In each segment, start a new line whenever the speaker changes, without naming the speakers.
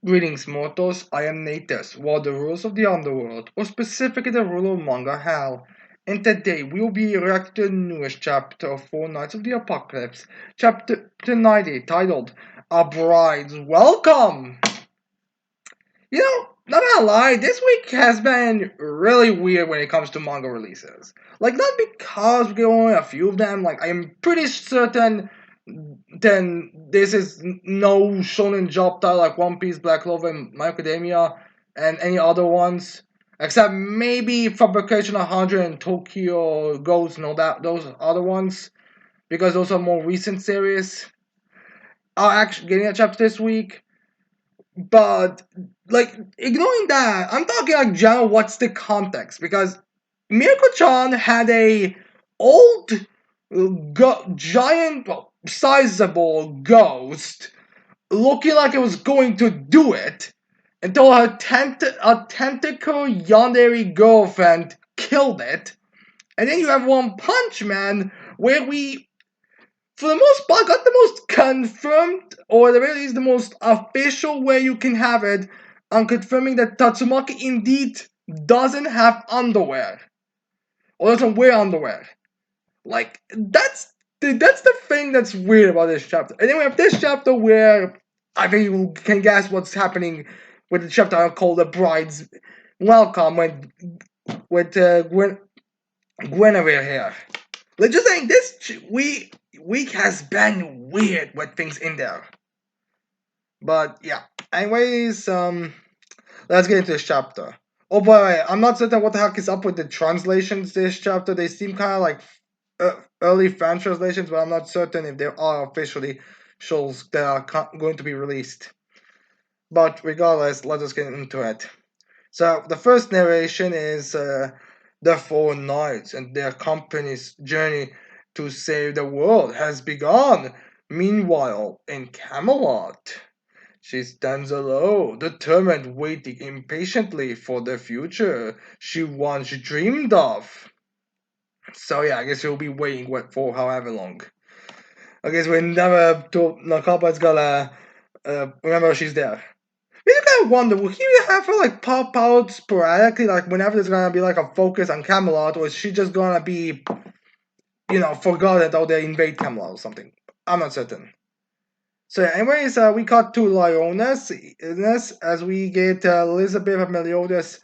Greetings, mortals. I am Natus, while the rules of the underworld, or specifically the rule of manga hell. And today we will be reacting to the newest chapter of Four Knights of the Apocalypse, chapter 90, titled A Bride's Welcome. Not gonna lie, this week has been really weird when it comes to manga releases. Not because we get only a few of them, I am pretty certain then this is no shonen job title like One Piece, Black Clover, and My Academia, and any other ones. Except maybe Fabrication 100 and Tokyo Ghost, no that those other ones. Because those are more recent series. Are actually getting a chapter this week. But ignoring that, I'm talking general what's the context because Mirko-chan had a old giant sizable ghost looking like it was going to do it until her tentacle yandere girlfriend killed it. And then you have One Punch Man where we for the most part, got the most confirmed, or at the very least, the most official way you can have it on confirming that Tatsumaki indeed doesn't have underwear. Or doesn't wear underwear. That's the thing that's weird about this chapter. And then we have this chapter where I think you can guess what's happening with the chapter called The Bride's Welcome with Guinevere here. Just saying, this week has been weird with things in there. But yeah. Anyways, let's get into this chapter. Oh boy, I'm not certain what the heck is up with the translations this chapter. They seem kind of like early fan translations, but I'm not certain if they are officially shows that are going to be released. But regardless, let us get into it. So the first narration is the Four Knights and their company's journey to save the world has begun. Meanwhile, in Camelot, she stands alone, determined, waiting impatiently for the future she once dreamed of. So yeah, I guess she'll be waiting for however long. I guess we never told Nakaba's gonna remember she's there. You kind of wonder, will he have her pop out sporadically, whenever there's gonna be a focus on Camelot, or is she just gonna be, forgotten that they invade Camelot or something? I'm not certain. So, anyways, we cut to Leonis as we get Elizabeth and Meliodas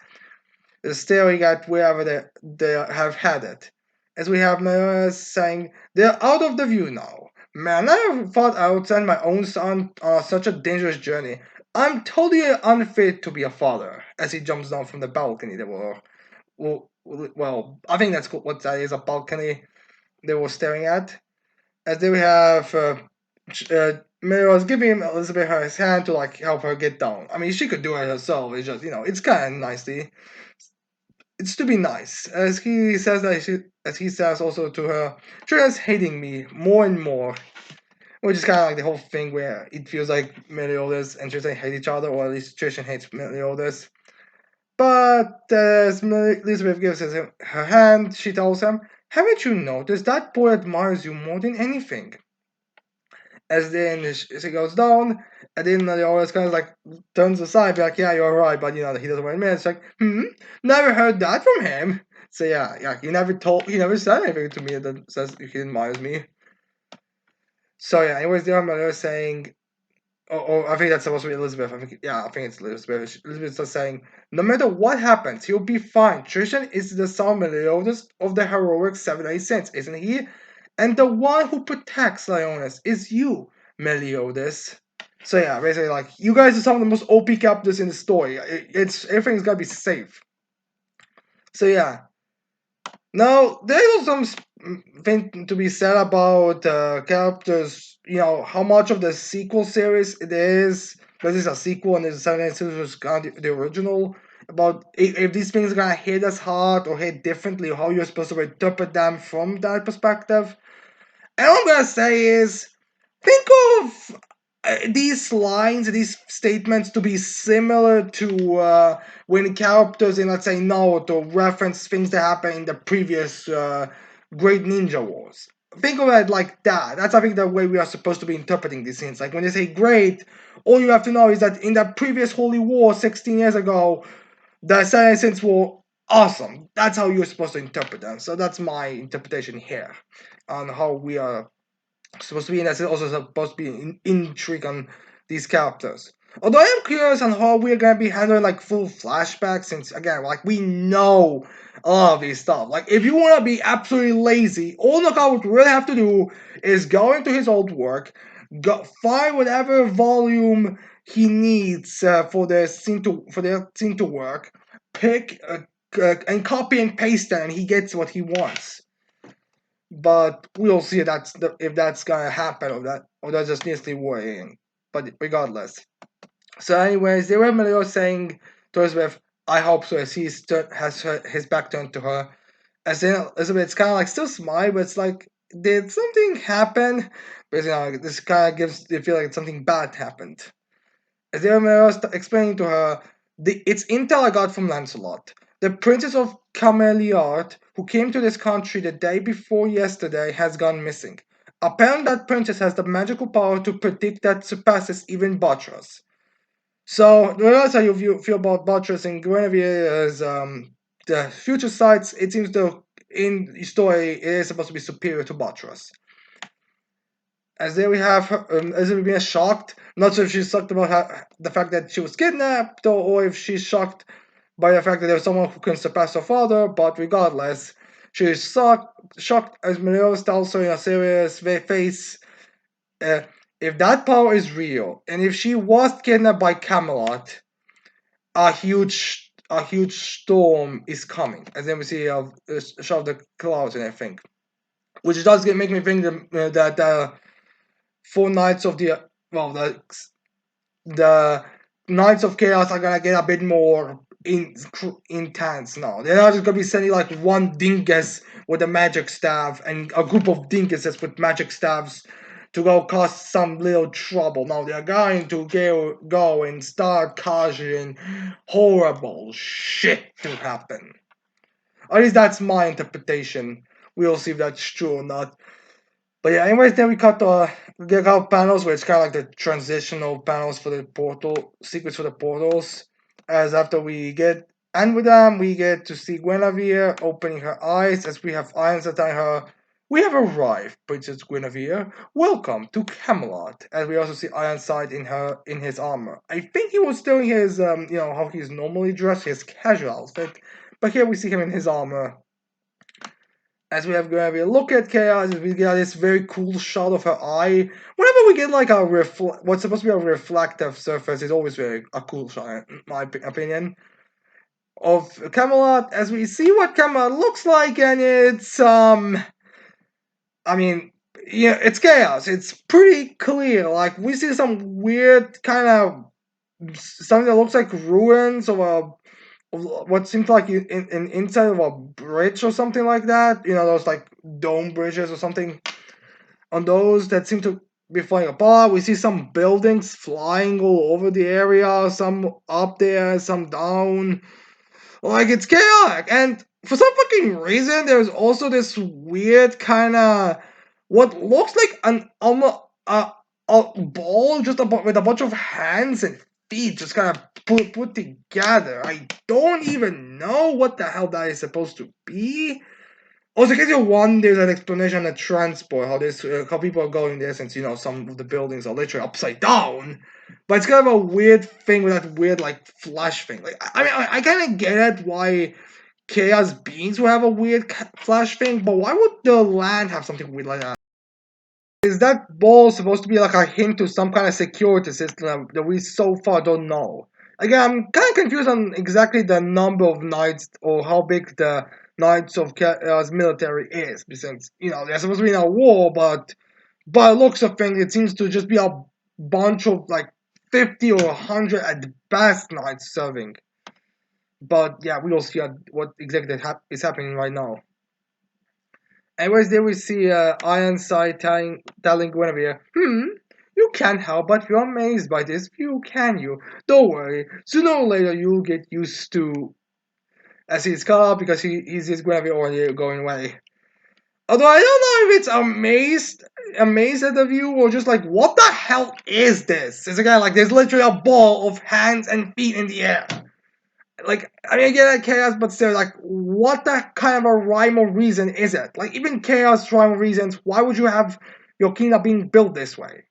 staring at wherever they have headed. As we have Meliodas saying, "They're out of the view now. Man, I have thought I would send my own son on such a dangerous journey. I'm totally unfit to be a father." As he jumps down from the balcony, I think that's what that is, a balcony they were staring at. As they have Mary was giving Elizabeth her hand to help her get down. I mean, she could do it herself. It's just it's kind of nicely. It's to be nice, as he says as he says also to her, Trina's hating me more and more, which is kind of like the whole thing where it feels like Meliodas and Tristan hate each other, or at least Tristan hates Meliodas. But as Elizabeth gives him her hand, she tells him, "Haven't you noticed that boy admires you more than anything?" As then she goes down, and then Meliodas kind of turns aside, be like, "Yeah, you're right," but he doesn't want to admit. It's like, never heard that from him. So yeah, he never said anything to me that says he admires me. So yeah, anyways, there Meliodas saying, I think that's supposed to be Elizabeth. I think it's Elizabeth. Elizabeth's just saying, no matter what happens, he'll be fine. Tristan is the son Meliodas of the heroic 7 Saints, isn't he? And the one who protects Leonis is you, Meliodas. So yeah, basically you guys are some of the most OP captives in the story. It's everything's gotta be safe. So yeah. Now there's some thing to be said about characters. How much of the sequel series it is. This is a sequel and there's a 7 series was kind of the original. About if these things are gonna hit as hard or hit differently, or how you're supposed to interpret them from that perspective. And all I'm gonna say is, think of these lines, these statements to be similar to when characters in, let's say, Naruto reference things that happened in the previous Great Ninja Wars. think of it like that. That's I think the way we are supposed to be interpreting these scenes. Like when they say great, all you have to know is that in the previous Holy War 16 years ago, the Saracens were awesome. That's how you're supposed to interpret them. So that's my interpretation here on how we are supposed to be, and that's also supposed to be intrigue on these characters. Although I am curious on how we're gonna be handling like full flashbacks, since again, like we know all of these stuff. Like if you wanna be absolutely lazy, all Nakao would really have to do is go into his old work, go find whatever volume he needs for the scene to work, pick and copy and paste it, and he gets what he wants. But we'll see if that's gonna happen or that just needs to be worrying. But regardless. So, anyways, they were Melio saying to Elizabeth, "I hope so." As has his back turned to her, as then Elizabeth's kind of like still smile, but it's like, did something happen? Because this kind of gives the feel like something bad happened. As they were explaining to her, it's intel I got from Lancelot. The Princess of Cameliard, who came to this country the day before yesterday, has gone missing. Apparently, that princess has the magical power to predict that surpasses even Botros. So, that's how you feel about Botros and Guinevere as the future sites. It seems the in story it is supposed to be superior to Botros. As there we have her, as if being shocked. Not sure if she's shocked about the fact that she was kidnapped, or if she's shocked by the fact that there's someone who can surpass her father. But regardless, she is shocked as Meliodas tells her in a serious face, uh, if that power is real, and if she was kidnapped by Camelot, a huge storm is coming. As then we see a shot of the clouds and everything, which does make me think that 4 nights of the Knights of Chaos are gonna get a bit more intense now. They're not just gonna be sending like one dingus with a magic staff and a group of dinguses with magic staffs to go cause some little trouble. No, they're going to go and start causing horrible shit to happen. At least that's my interpretation. We'll see if that's true or not. But yeah, anyways, then we got panels where it's kind of like the transitional panels for the portal secrets for the portals. As after we get and with them, we get to see Guinevere opening her eyes as we have Irons telling her, "We have arrived, Princess Guinevere. Welcome to Camelot." As we also see Ironside in his armor. I think he was still in his how he's normally dressed, his casual outfit, but here we see him in his armor as we have Gravity. Look at Chaos, we get this very cool shot of her eye. Whenever we get like what's supposed to be a reflective surface, it's always very a cool shot, in my opinion. Of Camelot, as we see what Camelot looks like, and it's I mean, yeah, it's chaos. It's pretty clear. Like we see some weird kind of something that looks like ruins of a what seems like in inside of a bridge or something like that. You know, those like dome bridges or something. On those that seem to be flying apart, we see some buildings flying all over the area. Some up there, some down. Like it's chaotic, and for some fucking reason, there's also this weird kind of what looks like an a ball just with a bunch of hands and feet just kind of put together. I don't even know what the hell that is supposed to be. Also, in case you're wondering, there's an explanation on the transport how people are going there since some of the buildings are literally upside down. But it's kind of a weird thing with that weird like flash thing. Like I mean, I kind of get it why chaos beings would have a weird flash thing, but why would the land have something weird like that? Is that ball supposed to be like a hint to some kind of security system that we so far don't know? Again, I'm kind of confused on exactly the number of knights or how big the Knights of Chaos military is, since they're supposed to be in a war, but by looks of things, it seems to just be a bunch of like 50 or 100 at best knights serving. But yeah, we will see what exactly is happening right now. Anyways, there we see Ironside telling Guinevere, you can't help but feel amazed by this view, can you? Don't worry, sooner or later you'll get used to as he's caught up because he sees Guinevere already going away. Although I don't know if it's amazed at the view or just like, what the hell is this? It's again like there's literally a ball of hands and feet in the air. Like, I mean, I get that chaos, but still, like, what the kind of a rhyme or reason is it? Like, even chaos rhyme or reasons, why would you have your kingdom being built this way?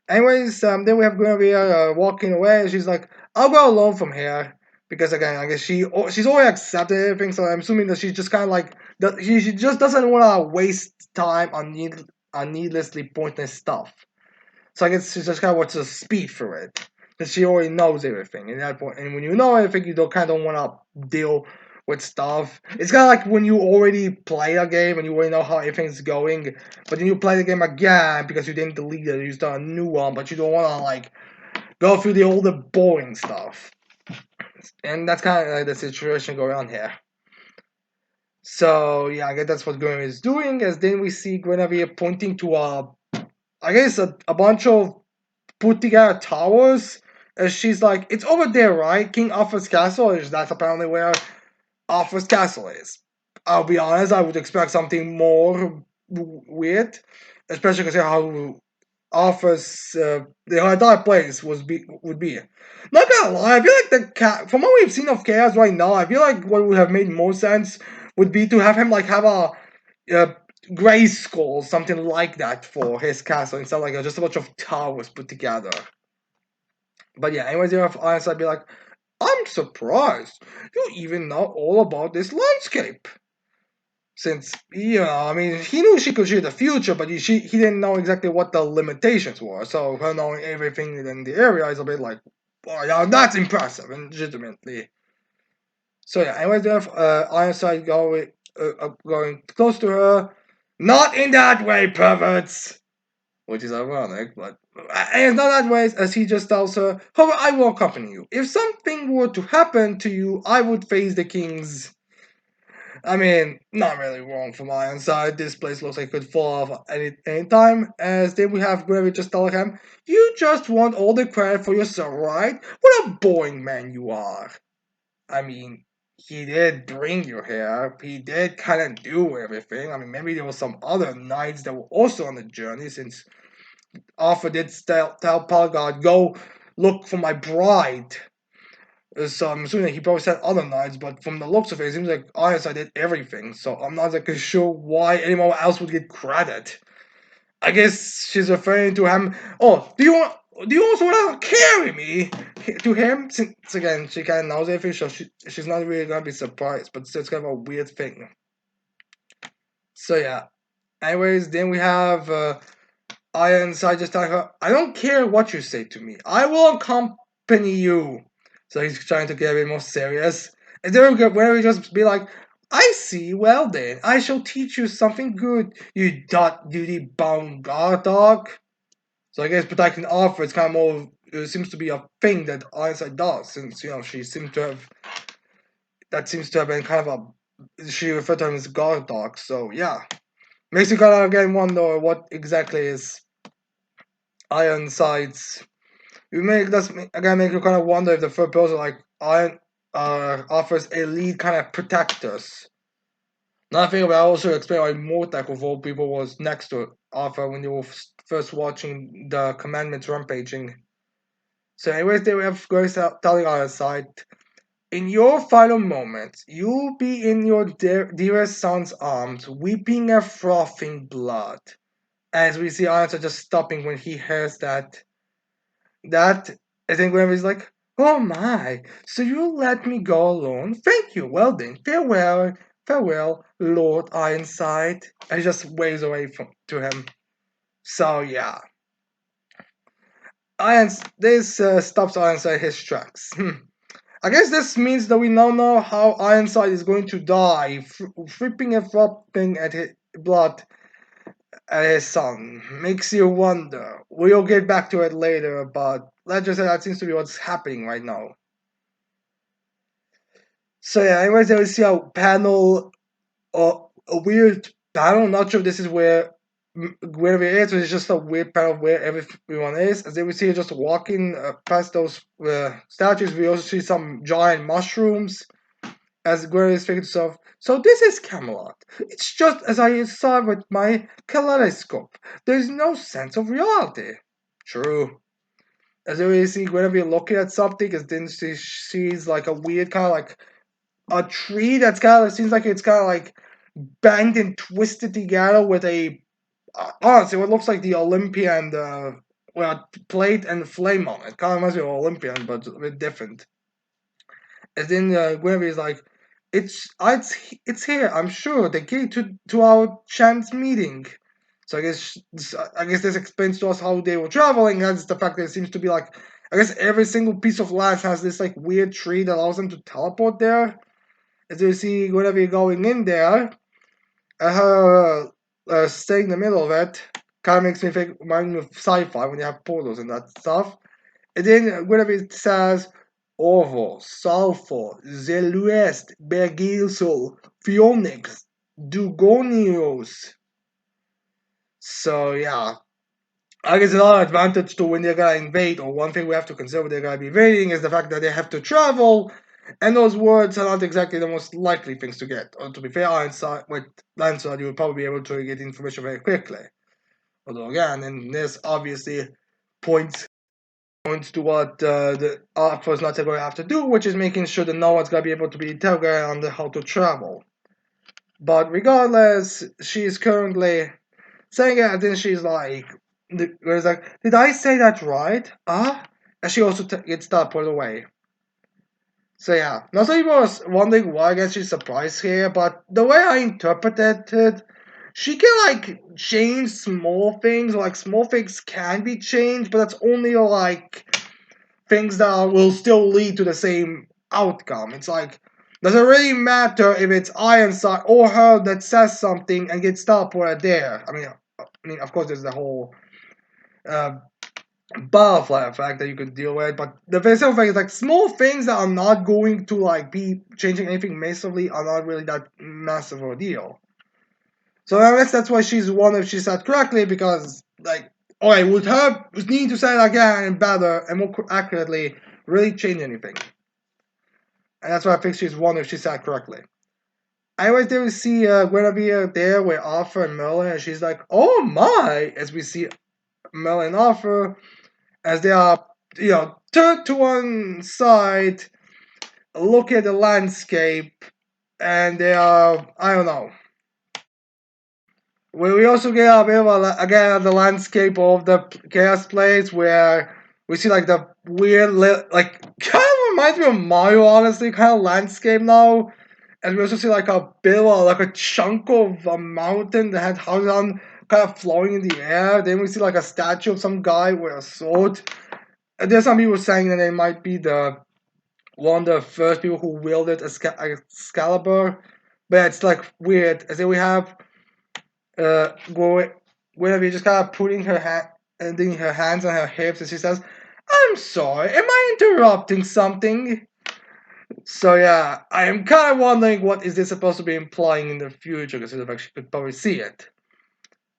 Anyways, then we have Guinevere walking away, and she's like, "I'll go alone from here." Because again, I guess she's already accepted everything, so I'm assuming that she's just kind of like she just doesn't want to waste time on needlessly pointless stuff. So I guess she just kind of wants to speed through it, because she already knows everything. And that point, and when you know everything, you don't kind of want to deal with stuff. It's kind of like when you already play a game and you already know how everything's going, but then you play the game again because you didn't delete it, you start a new one, but you don't want to like go through the older boring stuff. And that's kind of like the situation going on here. So yeah, I guess that's what Guinevere is doing. As then we see Guinevere pointing to I guess a bunch of put together towers. And she's like, "It's over there, right? King Arthur's castle." Is that's apparently where Arthur's castle is. I'll be honest, I would expect something more weird, especially because how Arthur's the entire place would be. Not gonna lie, I feel like from what we've seen of Chaos right now, I feel like what would have made more sense would be to have him like have a gray skull, something like that for his castle instead of like just a bunch of towers put together. But yeah, anyways, you have Ironside be like, "I'm surprised you even know all about this landscape." Since, I mean, he knew she could see the future, but he didn't know exactly what the limitations were. So her knowing everything in the area is a bit like, oh yeah, that's impressive and legitimately. So yeah, anyways, we have Ironside going close to her. "Not in that way, perverts!" Which is ironic, but it's not that way, as he just tells her, "However, I will accompany you. If something were to happen to you, I would face the king's." I mean, not really wrong from my own side. This place looks like it could fall off any time. As then we have Gravy just telling him, "You just want all the credit for yourself, right? What a boring man you are." I mean, he did bring you here. He did kind of do everything. I mean, maybe there were some other knights that were also on the journey, since Arthur did tell Palgard, "Go look for my bride." So I'm assuming he probably said other knights, but from the looks of it, it seems like Ironside did everything. So I'm not exactly sure why anyone else would get credit. I guess she's referring to him. "Oh, do you also want to carry me to him?" Since again, she kind of knows everything, so she's not really gonna be surprised. But still, it's kind of a weird thing. So yeah. Anyways, then we have Ironside just telling her, "I don't care what you say to me. I will accompany you." So he's trying to get a bit more serious. And then where we just be like, "I see. Well then, I shall teach you something good, you dot duty bound guard dog." So I guess protecting Arthur is kind of more. It seems to be a thing that Ironside does, since she seems to have that seems to have been kind of a she referred to him as guard dog. So yeah, makes you kind of again wonder what exactly is Ironside's. You make that's again make you kind of wonder if the third person like Iron offers a lead kind of protectors. Nothing about also explain why Mortek of all people was next to Arthur when you were first watching the Commandments rampaging. So anyways, they have Grace telling our side, "In your final moments, you'll be in your dearest son's arms, weeping and frothing blood." As we see Arthur just stopping when he hears that, I think when he's like, "Oh my, so you'll let me go alone? Thank you. Well then, farewell, Lord Ironside." And he just waves away to him. So yeah, this stops Ironside his tracks. I guess this means that we now know how Ironside is going to die, flipping and flopping at his blood at his son. Makes you wonder. We'll get back to it later, but let's just say that seems to be what's happening right now. So yeah, anyways, then we see a panel, a weird panel. Not sure if this is where it is, or it's just a weird panel where everyone is. As then we see just walking past those statues. We also see some giant mushrooms. As Guinevere is thinking to herself, so this is Camelot. It's just as I saw with my kaleidoscope. There's no sense of reality. True. As we see Guinevere looking at something, as then she sees like a weird kind of like a tree that's kind of seems like it's kind of like banged and twisted together with a honestly what looks like the Olympian well plate and flame on it. Kind of reminds me of Olympian, but a bit different. And then Guinevere is like, it's here. I'm sure the key to our chance meeting. So I guess this explains to us how they were traveling. That's the fact that it seems to be like I guess every single piece of land has this like weird tree that allows them to teleport there. As you see Guinevere going in there, her staying in the middle of it kind of makes me think remind me of sci-fi when you have portals and that stuff. And then Guinevere says, Ovo, Sulfur, Zeluest, Bergilsul, Phoenix, Dugonius. So yeah, I guess another advantage to when they're gonna invade, or one thing we have to consider when they're gonna be invading, is the fact that they have to travel, and those words are not exactly the most likely things to get. Or to be fair, with Lancelot, you would probably be able to get information very quickly. Although again, and this obviously points to what the Arthur is not going to have to do, which is making sure that no one's going to be able to be interrogated on how to travel. But regardless, she's currently saying it, and then she's like, did I say that right? And she also gets teleported away. So yeah, not only was wondering why I guess she's surprised here, but the way I interpreted it, she can like change small things, like small things can be changed, but that's only like things that will still lead to the same outcome. It's like, does it really matter if it's Ironside or her that says something and gets teleported there? I mean, of course, there's the whole uh, butterfly effect that you could deal with, but the physical thing is like small things that are not going to like be changing anything massively are not really that massive of a deal. So I guess that's why she's one if she said correctly because like okay, would her need to say it again and better and more accurately really change anything? And that's why I think she's one if she said correctly. I always did see Guinevere there with Arthur and Merlin, and she's like, "Oh my!" As we see Merlin and Arthur as they are, turned to one side, look at the landscape, and they are, I don't know. We also get a bit of again the landscape of the chaos place where we see like the weird like kind of reminds me of Mario honestly kind of landscape now, and we also see like a bit of like a chunk of a mountain that had houses on kind of flowing in the air. Then we see like a statue of some guy with a sword. And there's some people saying that they might be the one of the first people who wielded Excalibur, but it's like weird. As in we have Guinevere just kind of putting her hands on her hips, and she says, "I'm sorry, am I interrupting something?" So yeah, I am kind of wondering what is this supposed to be implying in the future, because the fact she could probably see it.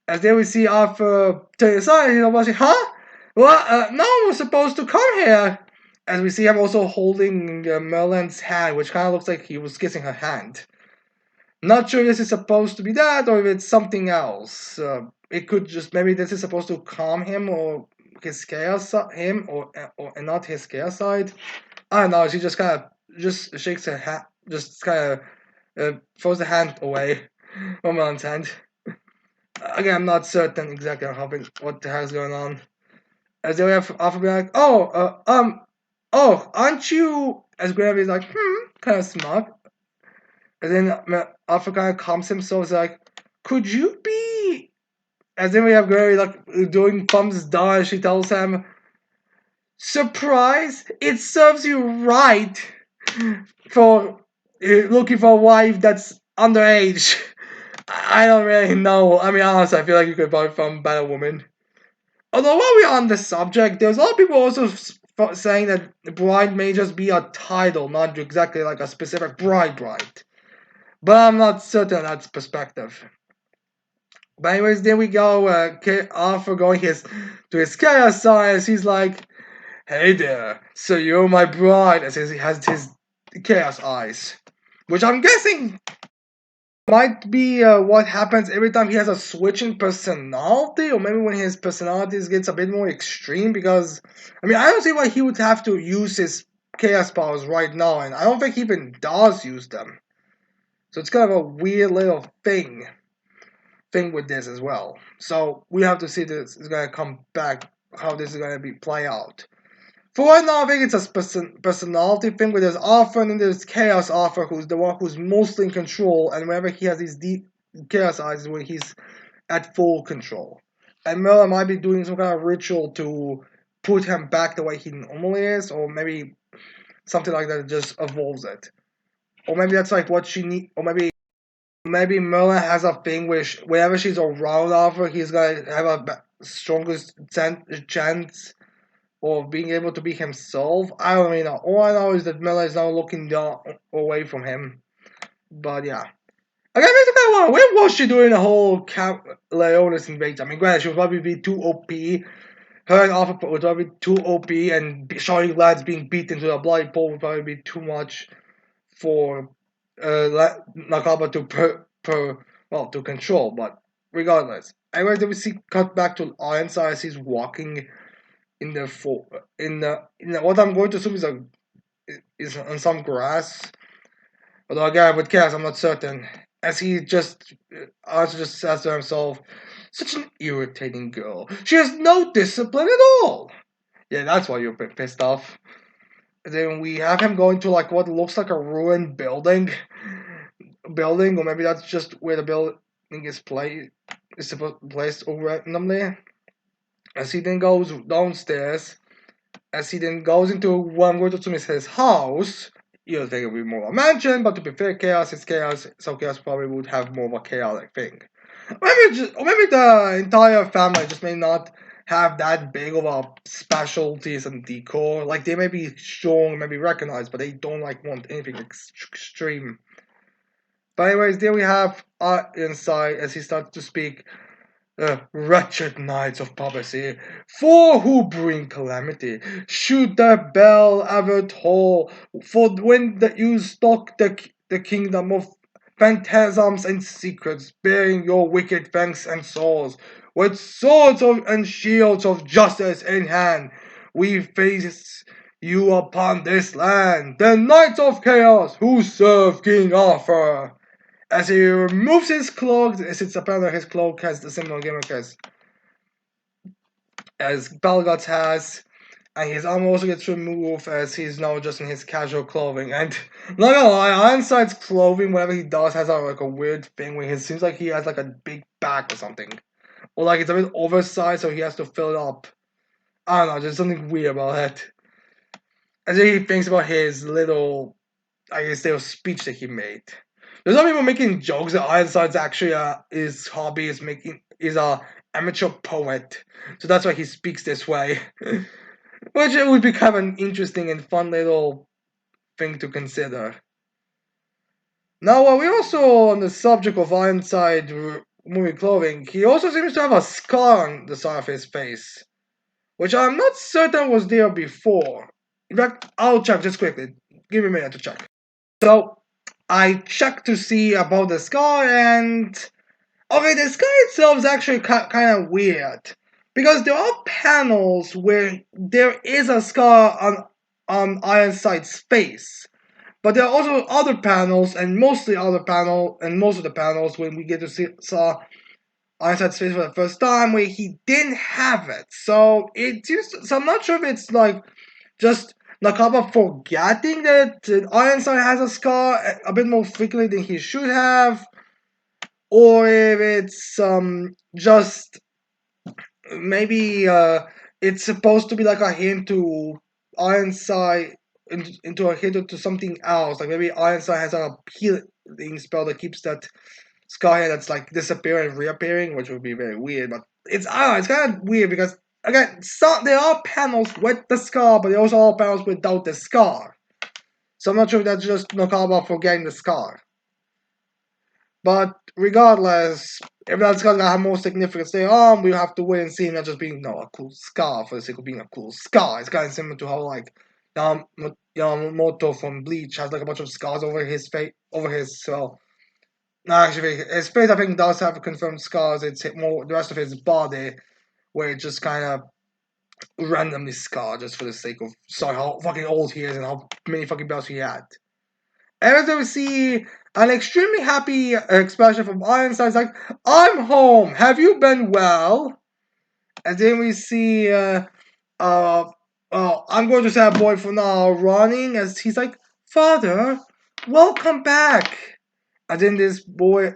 As then we see Arthur turn aside, and he's almost like, "Huh? Well, no one was supposed to come here." As we see him also holding Merlin's hand, which kind of looks like he was kissing her hand. Not sure if this is supposed to be that or if it's something else. It could just maybe this is supposed to calm him or his chaos him or and not his chaos side. I don't know. She just kind of just shakes her hand, just kind of throws the hand away from Merlin's hand. Again, I'm not certain exactly what the hell's going on. As they have often be like, oh, aren't you? As Gravy's like, kind of smart. And then Alpha kind of calms himself. He's like, could you be? As then we have Gravy like doing thumbs down. She tells him, surprise! It serves you right for looking for a wife that's underage. I don't really know. I mean, honestly, I feel like you could probably find a better woman. Although while we're on the subject, there's a lot of people also saying that bride may just be a title, not exactly like a specific bride. But I'm not certain that's perspective. But anyways, there we go. Arthur going to his chaos science. He's like, "Hey there, so you're my bride," as he has his chaos eyes. which I'm guessing might be what happens every time he has a switch in personality, or maybe when his personalities gets a bit more extreme. Because I mean, I don't see why he would have to use his chaos powers right now, and I don't think he even does use them. So it's kind of a weird little thing with this as well. So we have to see this is gonna come back, how this is gonna be play out. For right now, I think it's a personality thing where there's Arthur and then there's Chaos Arthur, who's the one who's mostly in control, and whenever he has these deep Chaos eyes is when he's at full control. And Merlin might be doing some kind of ritual to put him back the way he normally is, or maybe something like that just evolves it. Or maybe that's like what she need, or maybe Merlin has a thing where whenever she's around Arthur, he's gonna have a strongest chance of being able to be himself. I don't really know. All I know is that Merlin is now looking down away from him. But yeah. Again, basically, when was she doing the whole Leonis invasion? I mean, granted, she would probably be too OP. Her and Arthur would probably be too OP, and showing lads being beaten to the bloody pool would probably be too much for Nakaba to control. But regardless, anyway, then we see cut back to Ironside as he's walking in the what I'm going to assume is on some grass. Although again with Cass, I'm not certain. As he just also just says to himself, "Such an irritating girl. She has no discipline at all." Yeah, that's why you're a bit pissed off. Then we have him going to like what looks like a ruined building, or maybe that's just where the building is placed randomly. As he then goes downstairs, as he then goes into what I'm going to assume is his house. You'll think it would be more of a mansion, but to be fair, Chaos is Chaos, so Chaos probably would have more of a chaotic thing. Or maybe the entire family just may not have that big of a specialties and decor. Like they may be strong, may be recognized, but they don't like want anything extreme. But anyways, there we have inside as he starts to speak. Wretched knights of prophecy, for who bring calamity, should the bell ever toll, for when you stalk the kingdom of phantasms and secrets, bearing your wicked fangs and swords, with swords and shields of justice in hand, we face you upon this land, the knights of chaos who serve King Arthur. As he removes his cloak, since apparently his cloak has the similar gimmick as Balgots has, and his armor also gets removed as he's now just in his casual clothing. And not gonna lie, Ironside's clothing, whatever he does, has like a weird thing where it seems like he has like a big back or something, or like it's a bit oversized, so he has to fill it up. I don't know, there's something weird about it. As he thinks about his little, I guess, little speech that he made. There's some people making jokes that Ironside's actually his hobby is a amateur poet, so that's why he speaks this way. Which it would be kind of an interesting and fun little thing to consider. Now, while we're also on the subject of Ironside movie clothing, he also seems to have a scar on the side of his face, which I'm not certain was there before. In fact, I'll check just quickly. Give me a minute to check. So, I checked to see about the scar, and okay, the scar itself is actually kind of weird because there are panels where there is a scar on Ironside's face, but there are also other panels, and most of the panels when we get to saw Ironside's face for the first time where he didn't have it. So I'm not sure if it's like just Nakaba forgetting that Ironside has a scar a bit more frequently than he should have, or if it's just maybe it's supposed to be like a hint to Ironside into a hint to something else. Like maybe Ironside has a healing spell that keeps that scar here that's like disappearing and reappearing, which would be very weird. But it's I don't know, it's kind of weird because again, there are panels with the scar, but there also are panels without the scar. So I'm not sure if that's just Nakaba forgetting the scar. But regardless, if that's gonna have more significance later on, we have to wait and see, not just being a cool scar for the sake of being a cool scar. It's kind of similar to how like Yamamoto from Bleach has like a bunch of scars over his face, over his well, no, actually, his face I think does have confirmed scars. It's more the rest of his body where it just kind of randomly scarred just for the sake of sorry how fucking old he is and how many fucking belts he had. And then we see an extremely happy expression from Ironside. It's like, "I'm home. Have you been well?" And then we see uh, I'm going to say a boy for now running as he's like, "Father, welcome back." And then this boy,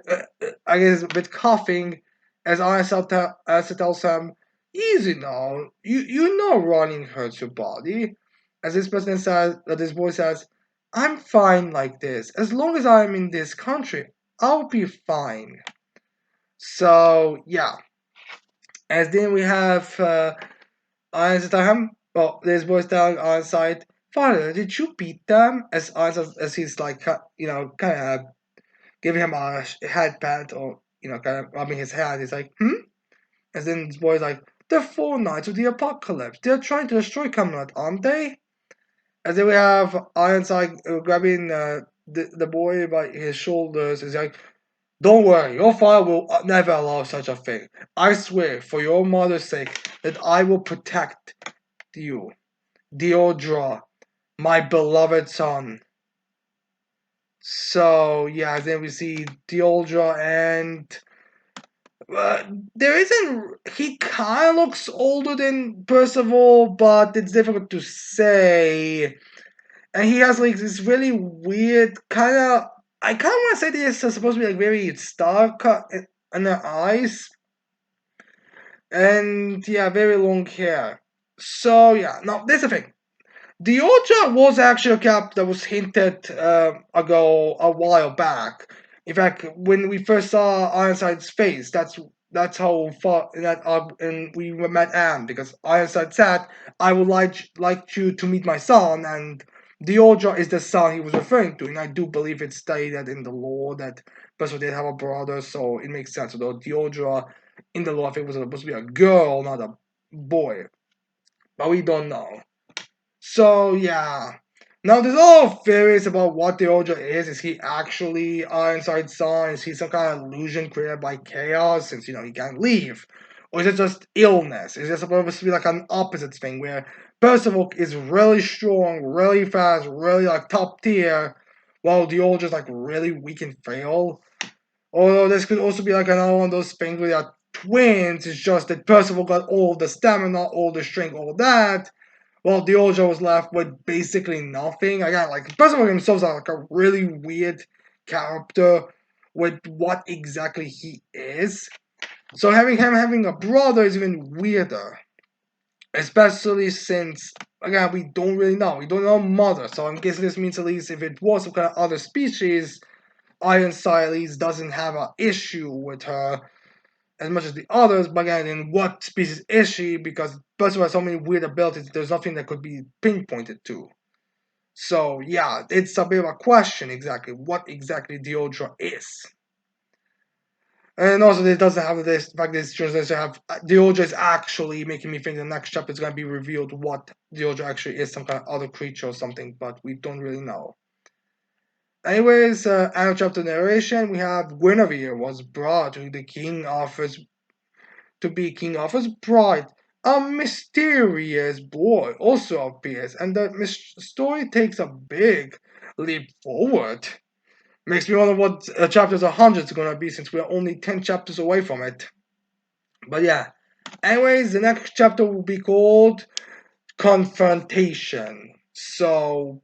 I guess, a bit coughing, as Arya tells him, "Easy now. You know running hurts your body." As this person says, this boy says, "I'm fine like this. As long as I'm in this country, I'll be fine." So yeah, as then we have Arya tell him, well, this boy's telling Arya side, "Father, did you beat them?" As Arya, as he's like, kind of giving him a head pat or kind of rubbing his head. He's like, "Hmm." And then this boy's like, "The four knights of the apocalypse. They're trying to destroy Camelot, aren't they?" And then we have Ironside grabbing the boy by his shoulders. He's like, "Don't worry, your father will never allow such a thing. I swear, for your mother's sake, that I will protect you, Deodra, my beloved son." So yeah, then we see Deodra and Uh, there isn't. He kind of looks older than Percival, but it's difficult to say. And he has like this really weird kind of. I kind of want to say this is supposed to be like very star cut in the eyes, and yeah, very long hair. So yeah, now there's the thing. Dioja was actually a cap that was hinted ago a while back. In fact, when we first saw Ironside's face, that's how far that and we met Anne because Ironside said, "I would like you to meet my son," and Dioja is the son he was referring to, and I do believe it's stated in the law that Percival did have a brother, so it makes sense. Although Dioja in the law, I think was supposed to be a girl, not a boy, but we don't know. So yeah. Now there's all theories about what the Oja is. Is he actually Ironside's son? Is he some kind of illusion created by chaos since he can't leave? Or is it just illness? Is it supposed to be like an opposite thing where Percival is really strong, really fast, really like top tier, while the Oja is like really weak and frail? Although this could also be like another one of those things where they're twins, it's just that Percival got all the stamina, all the strength, all that, well, Diojo was left with basically nothing. I got like Percival himself is like a really weird character with what exactly he is. So having a brother is even weirder. Especially since again we don't really know. We don't know mother, so I'm guessing this means at least if it was some kind of other species, Iron Siles doesn't have an issue with her as much as the others, but again, in what species is she? Because Percival has so many weird abilities, there's nothing that could be pinpointed to. So yeah, it's a bit of a question exactly what exactly Deodra is. And also, it doesn't have this fact. This translation have Deodra is actually making me think the next chapter is going to be revealed what Deodra actually is, some kind of other creature or something, but we don't really know. Anyways, end of chapter narration. We have Guinevere was brought to the King Arthur's to be King Arthur's bride. A mysterious boy also appears, and the story takes a big leap forward. Makes me wonder what chapters 100 is gonna be since we're only 10 chapters away from it. But yeah. Anyways, the next chapter will be called Confrontation. So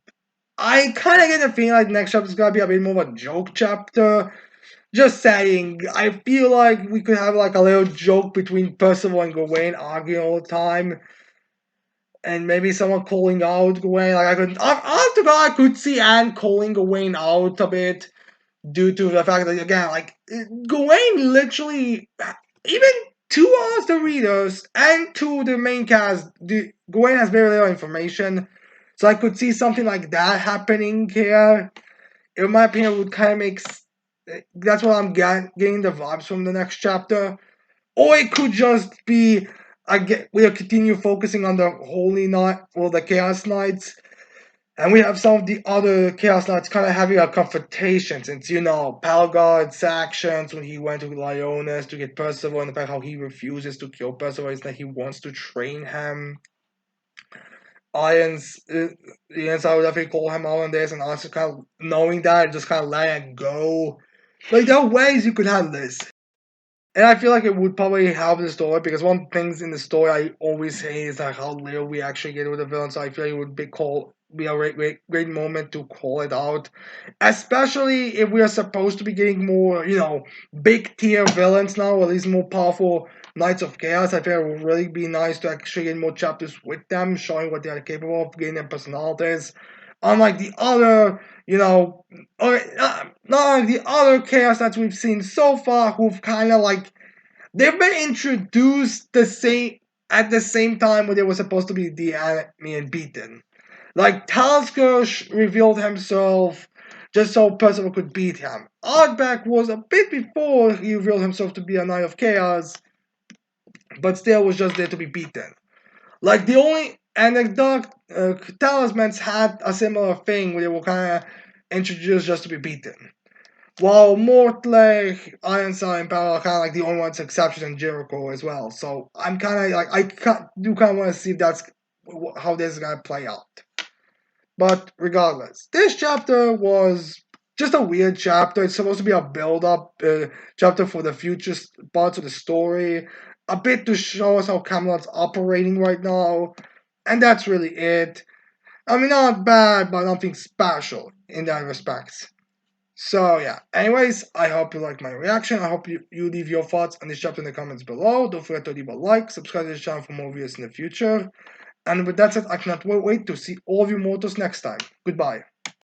I kind of get the feeling like the next chapter is gonna be a bit more of a joke chapter. Just saying, I feel like we could have like a little joke between Percival and Gawain arguing all the time, and maybe someone calling out Gawain. Like after that, I could see Anne calling Gawain out a bit due to the fact that again, like Gawain literally, even to us the readers and to the main cast, Gawain has very little information, so I could see something like that happening here. In my opinion, would kind of make that's what I'm getting the vibes from the next chapter. Or it could just be we'll continue focusing on the Holy Knight or the Chaos Knights. And we have some of the other Chaos Knights kind of having a confrontation since, Palgad's actions when he went to Lyones to get Percival and the fact how he refuses to kill Percival is that he wants to train him. Iron's, I would definitely call him out on this, and also kind of knowing that, just kind of letting it go. Like, there are ways you could handle this. And I feel like it would probably help the story because one of the things in the story I always say is like how little we actually get with the villain. So I feel like it would be a great moment to call it out, especially if we are supposed to be getting more big tier villains now, or at least more powerful Knights of Chaos. I think it would really be nice to actually get more chapters with them, showing what they are capable of, getting their personalities. Unlike the other, not like the other Chaos that we've seen so far, who've kind of like they've been introduced the same at the same time when they were supposed to be the enemy and beaten. Like Talsker revealed himself just so Percival could beat him. Ardbeg was a bit before he revealed himself to be a Knight of Chaos, but still was just there to be beaten. Like the only anecdote talismans had a similar thing where they were kind of introduced just to be beaten. While Mortlake, Ironside, and Battle are kind of like the only ones exceptions in Jericho as well. So I'm kind of like do kind of want to see if that's how this is gonna play out. But regardless, this chapter was just a weird chapter. It's supposed to be a build-up chapter for the future parts of the story, a bit to show us how Camelot's operating right now, and that's really it. I mean, not bad, but nothing special in that respect. So yeah. Anyways, I hope you like my reaction. I hope you leave your thoughts on this chapter in the comments below. Don't forget to leave a like, subscribe to this channel for more videos in the future. And with that said, I cannot wait to see all of you mortals next time. Goodbye.